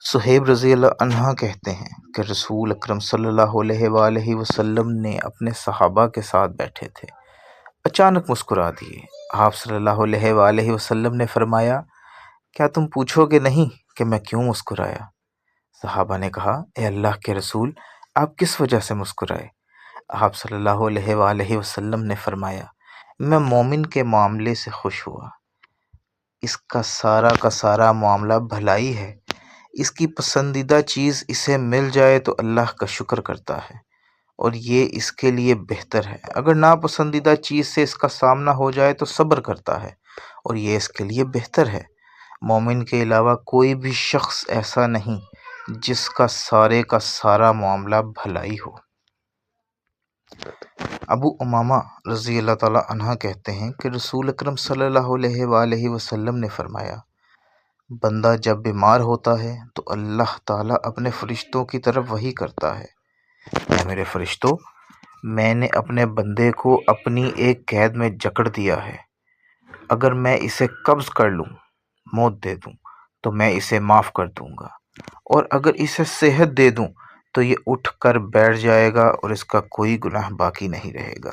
صہیب رضی اللہ عنہ کہتے ہیں کہ رسول اکرم صلی اللہ علیہ وآلہ وسلم نے اپنے صحابہ کے ساتھ بیٹھے تھے، اچانک مسکرا دیے۔ آپ صلی اللہ علیہ وآلہ وسلم نے فرمایا، کیا تم پوچھو گے نہیں کہ میں کیوں مسکرایا؟ صحابہ نے کہا، اے اللہ کے رسول، آپ کس وجہ سے مسکرائے؟ آپ صلی اللہ علیہ وآلہ وسلم نے فرمایا، میں مومن کے معاملے سے خوش ہوا، اس کا سارا معاملہ بھلائی ہے، اس کی پسندیدہ چیز اسے مل جائے تو اللہ کا شکر کرتا ہے اور یہ اس کے لیے بہتر ہے، اگر ناپسندیدہ چیز سے اس کا سامنا ہو جائے تو صبر کرتا ہے اور یہ اس کے لیے بہتر ہے۔ مومن کے علاوہ کوئی بھی شخص ایسا نہیں جس کا سارا معاملہ بھلائی ہو۔ ابو امامہ رضی اللہ تعالی عنہ کہتے ہیں کہ رسول اکرم صلی اللہ علیہ وآلہ وسلم نے فرمایا، بندہ جب بیمار ہوتا ہے تو اللہ تعالیٰ اپنے فرشتوں کی طرف وحی کرتا ہے، اے میرے فرشتوں، میں نے اپنے بندے کو اپنی ایک قید میں جکڑ دیا ہے، اگر میں اسے قبض کر لوں، موت دے دوں تو میں اسے معاف کر دوں گا، اور اگر اسے صحت دے دوں تو یہ اٹھ کر بیٹھ جائے گا اور اس کا کوئی گناہ باقی نہیں رہے گا۔